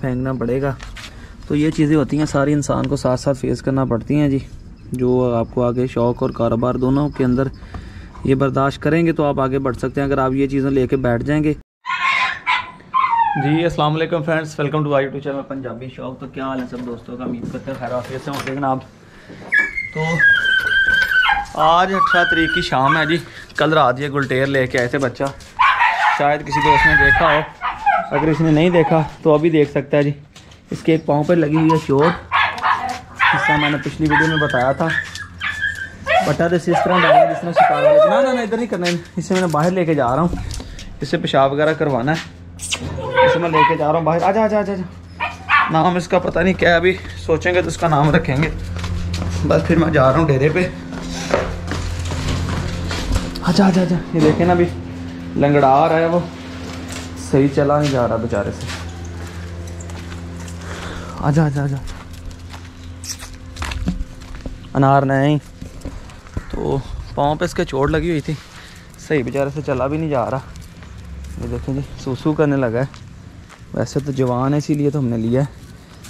फेंकना पड़ेगा। तो ये चीज़ें होती हैं, सारी इंसान को साथ साथ फेस करना पड़ती हैं जी। जो आपको आगे शौक़ और कारोबार दोनों के अंदर ये बर्दाश्त करेंगे तो आप आगे बढ़ सकते हैं। अगर आप ये चीज़ें लेके बैठ जाएंगे। जी अस्सलाम वालेकुम friends, welcome to our YouTube channel Punjabi Shauq. तो क्या हाल है सब दोस्तों का, उम्मीद करते हैं खैर आफियत से होंगे जनाब। तो आज 18 तारीख की शाम है जी। कल रात ये गुलटेर लेके आए थे बच्चा, शायद किसी दोस्त ने देखा हो, अगर इसने नहीं देखा तो अभी देख सकता है जी। इसके एक पाँव पर लगी हुई है चोट, जिसका मैंने पिछली वीडियो में बताया था। बटा तो इस तरह डालना जिस तरह शिकार वाले, ना इधर नहीं करना है। इसे मैं बाहर लेके जा रहा हूँ, इससे पेशाब वगैरह करवाना है। इसे मैं लेके जा रहा हूँ बाहर। आजा आजा आजा आजा। नाम इसका पता नहीं क्या है, अभी सोचेंगे तो इसका नाम रखेंगे। बस फिर मैं जा रहा हूँ डेरे पे। आजा आजा आजा। ये देखें ना, अभी लंगड़ा रहा है, वो सही चला नहीं जा रहा बेचारे से। आजा आजा आजा। अनार नहीं तो पाँव पे इसके चोट लगी हुई थी, सही बेचारे से चला भी नहीं जा रहा। ये देखें जी, सूसू करने लगा है। वैसे तो जवान है, इसीलिए तो हमने लिया है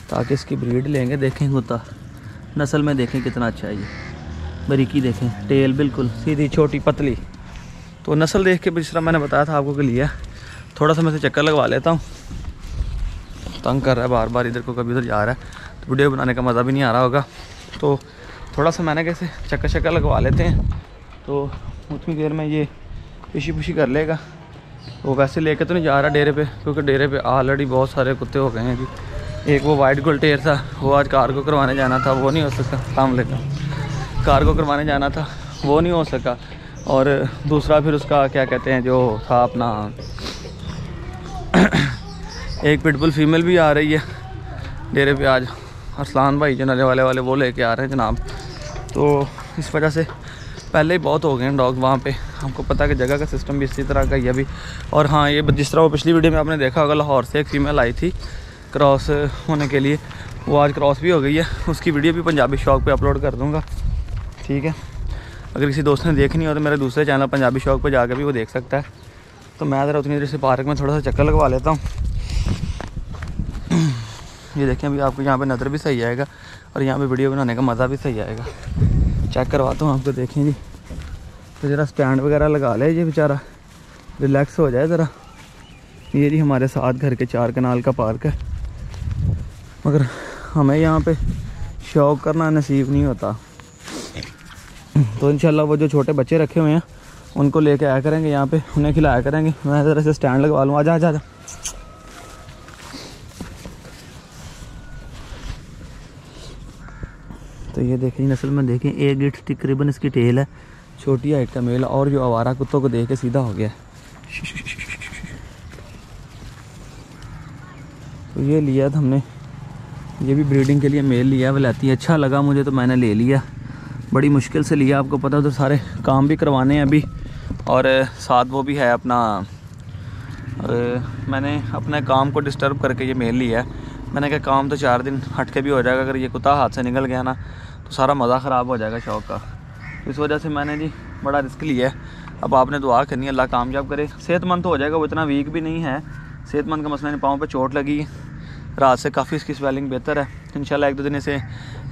ताकि इसकी ब्रीड लेंगे। देखें कुत्ता नस्ल में देखें कितना अच्छा है। ये बारीकी देखें, टेल बिल्कुल सीधी छोटी पतली। तो नस्ल देख के जिस तरह मैंने बताया था आपको कि लिया। थोड़ा सा मैं से चक्कर लगवा लेता हूँ, तंग कर रहा है बार बार, इधर को कभी उधर जा रहा है, तो वीडियो बनाने का मज़ा भी नहीं आ रहा होगा। तो थोड़ा सा मैंने कैसे चक्कर लगवा लेते हैं, तो उतनी देर में ये पिशी कर लेगा। वो वैसे लेके तो नहीं जा रहा डेरे पे, क्योंकि डेरे पे ऑलरेडी बहुत सारे कुत्ते हो गए हैं जी। एक वो वाइट गुलटेर था, वो आज कार्गो करवाने जाना था, वो नहीं हो सका। काम लेकर कार्गो करवाने जाना था, वो नहीं हो सका। और दूसरा फिर उसका क्या कहते हैं जो था अपना एक पिटबुल फीमेल भी आ रही है डेरे पे आज। अरसलान भाई जो नले वाले वो लेके आ रहे हैं जनाब। तो इस वजह से पहले ही बहुत हो गए हैं डॉग वहाँ पे। हमको पता है कि जगह का सिस्टम भी इसी तरह का ही अभी। और हाँ, ये जिस तरह वो पिछली वीडियो में आपने देखा होगा, लाहौर से एक फ़ीमेल आई थी क्रॉस होने के लिए, वो आज क्रॉस भी हो गई है। उसकी वीडियो भी पंजाबी शौक़ पे अपलोड कर दूँगा, ठीक है। अगर किसी दोस्त ने देखनी हो तो मेरे दूसरे चैनल पंजाबी शौक़ पे जाकर भी वो देख सकता है। तो मैं ज़रा उतनी देर से पार्क में थोड़ा सा चक्कर लगवा लेता हूँ। ये देखें, अभी आपको यहाँ पे नज़र भी सही आएगा और यहाँ पे वीडियो बनाने का मज़ा भी सही आएगा। चेक करवाता हूँ आपको, देखें जी। तो ज़रा स्टैंड वगैरह लगा ले, ये बेचारा रिलैक्स हो जाए ज़रा। ये जी हमारे साथ घर के 4 कनाल का पार्क है, मगर हमें यहाँ पे शौक़ करना नसीब नहीं होता। तो इंशाल्लाह वो जो छोटे बच्चे रखे हुए हैं उनको लेके आया करेंगे यहाँ पे, उन्हें खिलाया करेंगे। मैं ज़रा से स्टैंड लगवा लूँ। आजा आजा आजा। तो ये देखें नस्ल में देखें, एक गिट तकरीबन इसकी टेल है, छोटी हाइट का मेल। और जो आवारा कुत्तों को देख के सीधा हो गया। तो ये लिया था हमने, ये भी ब्रीडिंग के लिए मेल लिया है वलायती। अच्छा लगा मुझे तो मैंने ले लिया, बड़ी मुश्किल से लिया। आपको पता है उधर सारे काम भी करवाने हैं अभी, और साथ वो भी है अपना। मैंने अपने काम को डिस्टर्ब करके ये मेल लिया है। मैंने कहा काम तो 4 दिन हट के भी हो जाएगा, अगर ये कुत्ता हाथ से निकल गया ना तो सारा मज़ा ख़राब हो जाएगा शौक़ का। इस वजह से मैंने जी बड़ा रिस्क लिया है। अब आपने दुआ करनी है अल्लाह कामयाब करे। सेहतमंद तो हो जाएगा, वो इतना वीक भी नहीं है। सेहतमंद का मसला नहीं, पाँव पे चोट लगी, रात से काफ़ी इसकी स्वेलिंग बेहतर है। इंशाल्लाह 1-2 दिन इसे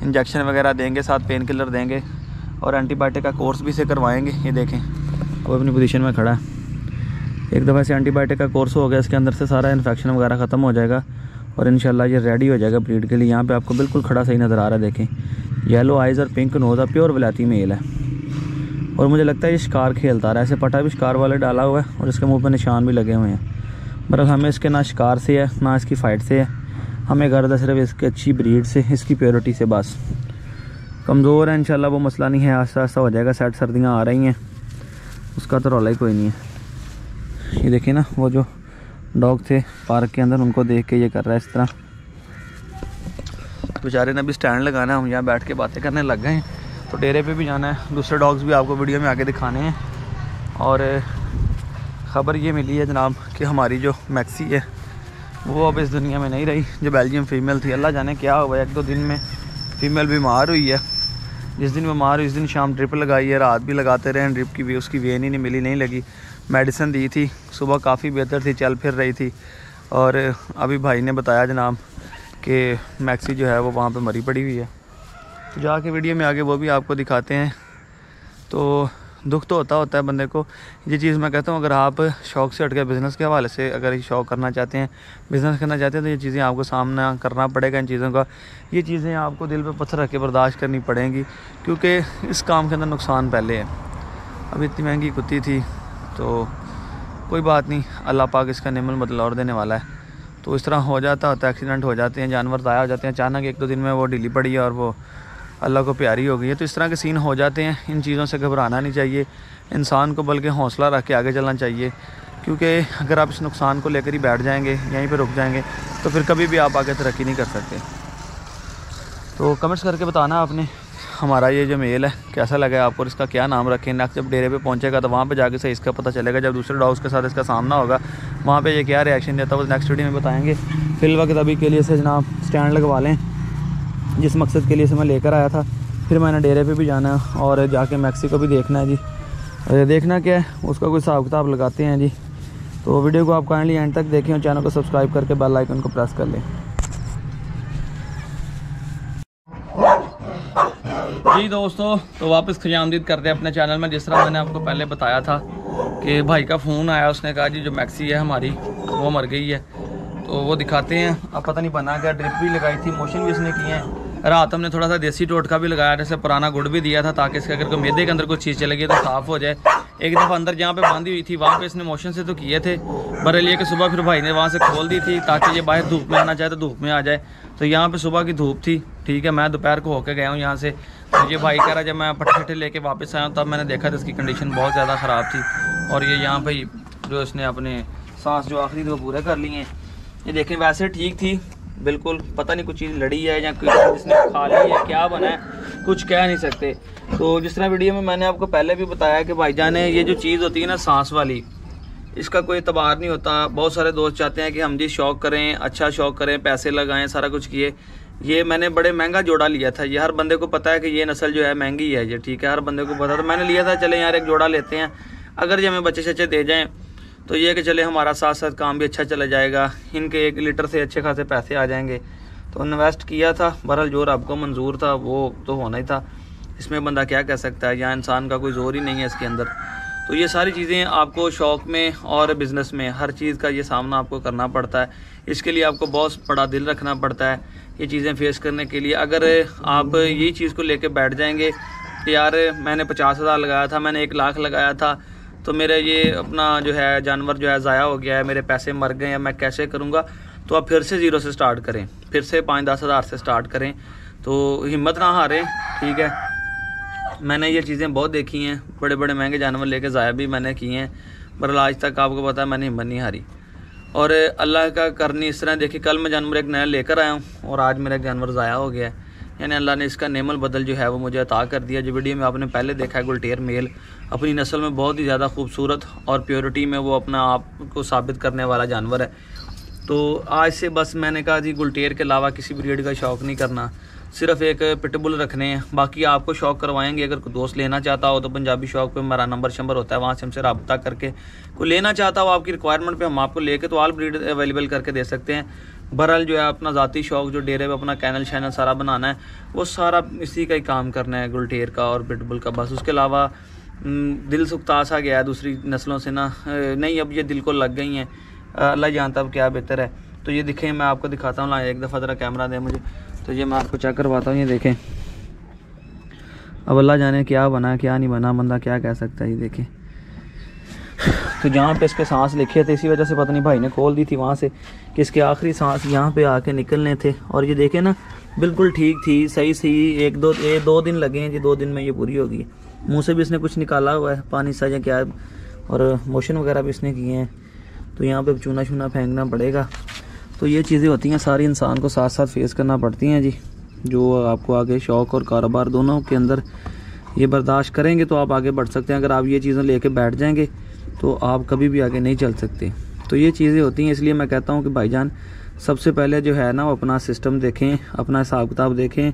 इंजेक्शन वगैरह देंगे, साथ पेन किलर देंगे और एंटीबायोटिक का कोर्स भी इसे करवाएंगे। ये देखें वो अपनी पोजीशन में खड़ा है। एक दफ़ा से एंटीबायोटिक का कोर्स हो गया, इसके अंदर से सारा इन्फेक्शन वगैरह ख़त्म हो जाएगा और इंशाल्लाह ये रेडी हो जाएगा ब्रीड के लिए। यहाँ पे आपको बिल्कुल खड़ा सही नज़र आ रहा है, देखें। येलो आइज़ और पिंक नोज़, प्योर वलायती मेल है। और मुझे लगता है ये शिकार खेलता रहा है। ऐसे पटा भी शिकार वाले डाला हुआ है और इसके मुँह पर निशान भी लगे हुए हैं। बहरहाल हमें इसके ना शिकार से है ना इसकी फ़ाइट से है, हमें गर्द है सिर्फ इसकी अच्छी ब्रीड से, इसकी प्योरिटी से। बस कमज़ोर है, इंशाल्लाह वो मसला नहीं है, आस्ता आस्ता हो जाएगा सेट। सर्दियाँ आ रही हैं, उसका तो रौला ही कोई नहीं है। ये देखिए ना, वो जो डॉग थे पार्क के अंदर, उनको देख के ये कर रहा है इस तरह। बेचारे ने भी स्टैंड लगाना है, हम यहाँ बैठ के बातें करने लग गए हैं। तो डेरे पे भी जाना है, दूसरे डॉग्स भी आपको वीडियो में आके दिखाने हैं। और ख़बर ये मिली है जनाब कि हमारी जो मैक्सी है वो अब इस दुनिया में नहीं रही, जो बेल्जियम फ़ीमेल थी। अल्लाह जाने क्या हुआ, 1-2 दिन में फ़ीमेल बीमार हुई है। जिस दिन बीमार हुई उस दिन शाम ड्रिप लगाई है, रात भी लगाते रहे ड्रिप की भी, उसकी वेन ही नहीं मिली, नहीं लगी। मेडिसिन दी थी, सुबह काफ़ी बेहतर थी, चल फिर रही थी। और अभी भाई ने बताया जनाब कि मैक्सी जो है वो वहाँ पे मरी पड़ी हुई है, तो जाके वीडियो में आगे वो भी आपको दिखाते हैं। तो दुख तो होता है बंदे को। ये चीज़ मैं कहता हूँ, अगर आप शौक़ से हट के बिज़नेस के हवाले से अगर ये शौक़ करना चाहते हैं, बिज़नेस करना चाहते हैं, तो ये चीज़ें आपको सामना करना पड़ेगा इन चीज़ों का। ये चीज़ें आपको दिल पे पत्थर रख के बर्दाश्त करनी पड़ेंगी, क्योंकि इस काम के अंदर नुकसान पहले है। अब इतनी महंगी कुत्ती थी तो कोई बात नहीं, अल्लाह पाक इसका नेमल बदला और देने वाला है। तो इस तरह हो जाता है, एक्सीडेंट हो जाते हैं, जानवर ज़ाया हो जाते हैं अचानक, 1-2 दिन में वो ढीली पड़ी है और वो अल्लाह को प्यारी हो गई है। तो इस तरह के सीन हो जाते हैं। इन चीज़ों से घबराना नहीं चाहिए इंसान को, बल्कि हौसला रख के आगे चलना चाहिए, क्योंकि अगर आप इस नुकसान को लेकर ही बैठ जाएंगे, यहीं पे रुक जाएंगे, तो फिर कभी भी आप आगे तरक्की नहीं कर सकते। तो कमेंट्स करके बताना आपने हमारा ये जो मेल है कैसा लगा है आपको, इसका क्या नाम रखें। नेक्स्ट जब डेरे पे पहुंचेगा तो वहाँ पे जाके से इसका पता चलेगा। जब दूसरे डॉग्स के साथ इसका सामना होगा वहाँ पे ये क्या रिएक्शन देता है वो नेक्स्ट वीडियो में बताएंगे। फिल वक्त अभी के लिए से जनाब स्टैंड लगवा लें, जिस मकसद के लिए से मैं लेकर आया था। फिर मैंने डेरे पे भी जाना है और जाके मैक्सी को भी देखना है जी। देखना क्या है उसका कोई हिसाब किताब लगाते हैं जी। तो वीडियो को आप काइंडली एंड तक देखें और चैनल को सब्सक्राइब करके बेल आइकन को प्रेस कर लें। जी दोस्तों, तो वापस खुशामदीद करते हैं अपने चैनल में। जिस तरह मैंने आपको पहले बताया था कि भाई का फ़ोन आया, उसने कहा जी जो मैक्सी है हमारी वो मर गई है। तो वो दिखाते हैं। अब पता नहीं बना क्या, ड्रिप भी लगाई थी, मोशन भी इसने किए हैं। रात हमने थोड़ा सा देसी टोटका भी लगाया, जैसे पुराना गुड़ भी दिया था, ताकि इसके अगर कोई मैदे के अंदर कोई चीज़ चलेगी तो साफ़ हो जाए। एक दफ़ा अंदर जहाँ पे बांधी हुई थी वहाँ पे इसने मोशन से तो किए थे, बहरहाल ये कि सुबह फिर भाई ने वहाँ से खोल दी थी ताकि ये बाहर धूप में आना चाहे तो धूप में आ जाए। तो यहाँ पे सुबह की धूप थी, ठीक है, मैं दोपहर को होके गया हूँ यहाँ से। तो ये भाई कह रहा जब मैं पट्टे शट्टे लेके वापस आया हूँ तब मैंने देखा तो इसकी कंडीशन बहुत ज़्यादा ख़राब थी। और ये यहाँ पे जो इसने अपने सांस जो आखिरी वो पूरे कर लिए हैं। ये देखें वैसे ठीक थी बिल्कुल, पता नहीं कुछ चीज़ लड़ी है या इसने खा ली है, क्या बना है कुछ कह नहीं सकते। तो जिस तरह वीडियो में मैंने आपको पहले भी बताया कि भाईजान ने ये जो चीज़ होती है ना सांस वाली, इसका कोई एतबार नहीं होता। बहुत सारे दोस्त चाहते हैं कि हम जी शौक़ करें, अच्छा शौक़ करें, पैसे लगाएं, सारा कुछ किए। ये मैंने बड़े महंगा जोड़ा लिया था। ये हर बंदे को पता है कि ये नस्ल जो है महंगी है, ये ठीक है, हर बंदे को पता। तो मैंने लिया था चले यार एक जोड़ा लेते हैं, अगर ये हमें बच्चे शच्चे दे जाएँ तो ये कि चले हमारा साथ साथ काम भी अच्छा चला जाएगा, इनके 1 लीटर से अच्छे खासे पैसे आ जाएंगे। तो इन्वेस्ट किया था, बहरहाल जो आपको मंजूर था वो तो होना ही था। इसमें बंदा क्या कह सकता है, यहाँ इंसान का कोई ज़ोर ही नहीं है इसके अंदर। तो ये सारी चीज़ें आपको शौक़ में और बिज़नेस में हर चीज़ का ये सामना आपको करना पड़ता है। इसके लिए आपको बहुत बड़ा दिल रखना पड़ता है ये चीज़ें फेस करने के लिए। अगर आप यही चीज़ को लेकर बैठ जाएंगे कि यार मैंने 50,000 लगाया था, मैंने 1 लाख लगाया था, तो मेरा ये अपना जो है जानवर जो है ज़ाया हो गया है, मेरे पैसे मर गए हैं, मैं कैसे करूँगा। तो आप फिर से ज़ीरो से स्टार्ट करें, फिर से 5-10 हज़ार से स्टार्ट करें। तो हिम्मत ना हारें, ठीक है। मैंने ये चीज़ें बहुत देखी हैं, बड़े बड़े महंगे जानवर लेके ज़ाया भी मैंने किए हैं, पर आज तक आपको पता है मैंने हिम्मत नहीं हारी। और अल्लाह का करनी इस तरह देखिए, कल मैं जानवर एक नया लेकर आया हूँ और आज मेरा एक जानवर ज़ाया हो गया है। यानी अल्लाह ने इसका नेमल बदल जो है वो मुझे अता कर दिया। जो वीडियो में आपने पहले देखा है, गुलटेर मेल अपनी नस्ल में बहुत ही ज़्यादा खूबसूरत और प्योरिटी में वो अपना आप को साबित करने वाला जानवर है। तो आज से बस मैंने कहा जी गुलटेर के अलावा किसी ब्रीड का शौक़ नहीं करना, सिर्फ एक पिटबुल रखने हैं। बाकी आपको शौक़ करवाएंगे। अगर कोई दोस्त लेना चाहता हो तो पंजाबी शौक़ पे हमारा नंबर होता है, वहाँ से हमसे रब्ता करके कोई लेना चाहता हो आपकी रिक्वायरमेंट पे हम आपको लेके तो ऑल ब्रीड अवेलेबल करके दे सकते हैं। बहरहाल जो है अपना ज़ाती शौक़ जो डेरे पे अपना कैनल शैनल सारा बनाना है, वो सारा इसी का ही काम करना है, गुलटेर का और पिटबुल का। बस उसके अलावा दिल सुख्ता सा गया है दूसरी नस्लों से ना, नहीं अब ये दिल को लग गई हैं। अल्लाह जानता अब क्या बेहतर है। तो ये दिखें, मैं आपको दिखाता हूँ, एक दफ़ा ज़रा कैमरा दे मुझे, तो ये मैं आपको चेक करवाता हूँ। ये देखें, अब अल्लाह जाने क्या बना क्या नहीं बना, बंदा क्या कह सकता है। ये देखें, तो जहाँ पे इसके सांस लिखे थे इसी वजह से पता नहीं भाई ने खोल दी थी वहाँ से कि इसके आखिरी सांस यहाँ पे आके निकलने थे। और ये देखें ना, बिल्कुल ठीक थी, सही सही। 2 दिन लगे हैं जी, 2 दिन में ये पूरी होगी। मुँह से भी इसने कुछ निकाला हुआ है, पानी सा या क्या, और मोशन वगैरह भी इसने किए हैं। तो यहाँ पे चूना शूना फेंकना पड़ेगा। तो ये चीज़ें होती हैं, सारी इंसान को साथ साथ फेस करना पड़ती हैं जी। जो आपको आगे शौक़ और कारोबार दोनों के अंदर ये बर्दाश्त करेंगे तो आप आगे बढ़ सकते हैं। अगर आप ये चीज़ें लेके बैठ जाएंगे तो आप कभी भी आगे नहीं चल सकते। तो ये चीज़ें होती हैं, इसलिए मैं कहता हूँ कि भाईजान सबसे पहले जो है ना वो अपना सिस्टम देखें, अपना हिसाब किताब देखें।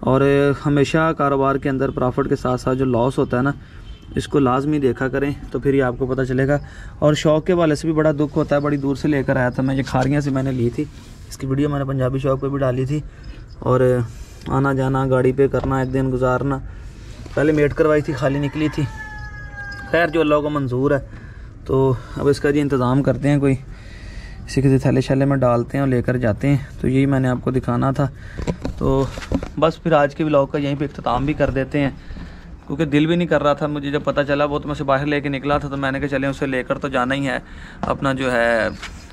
और हमेशा कारोबार के अंदर प्रॉफिट के साथ साथ जो लॉस होता है ना, इसको लाजमी देखा करें तो फिर ये आपको पता चलेगा। और शौक़ के वाले से भी बड़ा दुख होता है, बड़ी दूर से लेकर आया था मैं, ये खारियाँ से मैंने ली थी, इसकी वीडियो मैंने पंजाबी शौक़ पे भी डाली थी। और आना जाना गाड़ी पे करना, एक दिन गुजारना, पहले मेट करवाई थी, खाली निकली थी। खैर जो अल्लाह को मंजूर है, तो अब इसका जी इंतज़ाम करते हैं, कोई इसी किसी थैले शैले में डालते हैं और लेकर जाते हैं। तो यही मैंने आपको दिखाना था। तो बस फिर आज के व्लॉग का यहीं पे इख्तिताम भी कर देते हैं, क्योंकि दिल भी नहीं कर रहा था मुझे, जब पता चला वो तो मैं उसे बाहर लेके निकला था, तो मैंने कहा चलें उसे लेकर तो जाना ही है, अपना जो है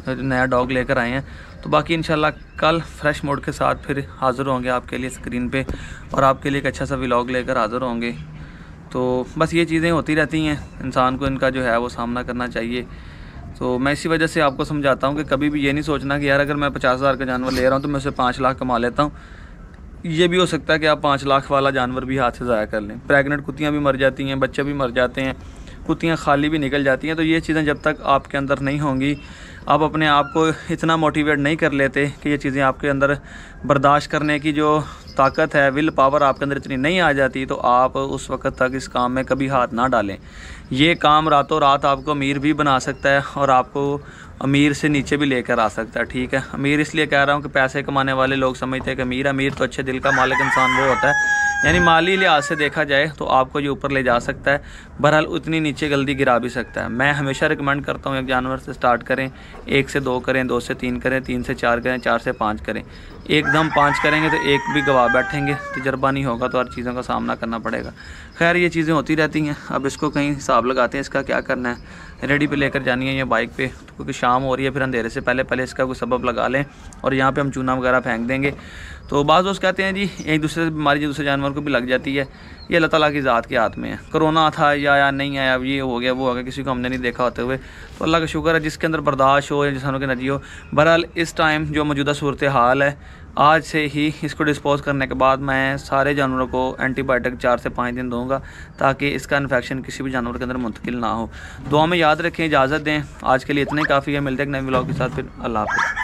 नया डॉग लेकर आए हैं। तो बाकी इंशाल्लाह कल फ्रेश मोड के साथ फिर हाज़िर होंगे आपके लिए स्क्रीन पे, और आपके लिए एक अच्छा सा व्लॉग लेकर हाज़िर होंगे। तो बस ये चीज़ें होती रहती हैं, इंसान को इनका जो है वो सामना करना चाहिए। तो मैं इसी वजह से आपको समझाता हूँ कि कभी भी ये नहीं सोचना कि यार अगर मैं 50,000 का जानवर ले रहा हूँ तो मैं उसे 5 लाख कमा लेता हूँ। ये भी हो सकता है कि आप 5 लाख वाला जानवर भी हाथ से ज़ाया कर लें। प्रेग्नेंट कुत्तियाँ भी मर जाती हैं, बच्चे भी मर जाते हैं, कुत्तियाँ खाली भी निकल जाती हैं। तो ये चीज़ें जब तक आपके अंदर नहीं होंगी, आप अपने आप को इतना मोटिवेट नहीं कर लेते कि ये चीज़ें आपके अंदर बर्दाश्त करने की जो ताकत है, विल पावर आपके अंदर इतनी नहीं आ जाती, तो आप उस वक्त तक इस काम में कभी हाथ ना डालें। ये काम रातों रात आपको अमीर भी बना सकता है और आपको अमीर से नीचे भी लेकर आ सकता है। ठीक है, अमीर इसलिए कह रहा हूँ कि पैसे कमाने वाले लोग समझते हैं कि अमीर तो अच्छे दिल का मालिक इंसान वो होता है, यानी माली लिहाज से देखा जाए तो आपको ये ऊपर ले जा सकता है, बहरहाल उतनी नीचे जल्दी गिरा भी सकता है। मैं हमेशा रिकमेंड करता हूँ एक जानवर से स्टार्ट करें, 1 से 2 करें, 2 से 3 करें, 3 से 4 करें, 4 से 5 करें। एकदम 5 करेंगे तो एक भी गवा बैठेंगे, तजर्बा नहीं होगा तो हर चीज़ों का सामना करना पड़ेगा। खैर ये चीज़ें होती रहती हैं। अब इसको कहीं हिसाब लगाते हैं, इसका क्या करना है, रेडी पे लेकर जानी है या बाइक पे, तो क्योंकि शाम हो रही है, फिर अंधेरे से पहले इसका कोई सबब लगा लें और यहाँ पे हम चूना वगैरह फेंक देंगे। तो बाज़ दोस्त कहते हैं जी एक दूसरे से बीमारी दूसरे जानवर को भी लग जाती है, ये अल्लाह ताला की ज़ात के हाथ में है। कोरोना था या नहीं आया, ये हो गया वो हो गया, किसी को हमने नहीं देखा होते हुए, तो अल्लाह का शुक्र है जिसके अंदर बर्दाश्त हो या जिसनों की नजी हो। बहरहाल इस टाइम जो मौजूदा सूरत हाल है, आज से ही इसको डिस्पोज करने के बाद मैं सारे जानवरों को एंटीबायोटिक 4 से 5 दिन दूंगा, ताकि इसका इन्फेक्शन किसी भी जानवर के अंदर मुंतकिल ना हो। दुआ में याद रखें, इजाज़त दें, आज के लिए इतना ही काफ़ी है। मिलते हैं एक नए व्लॉग के साथ, फिर अल्लाह हाफ़िज़।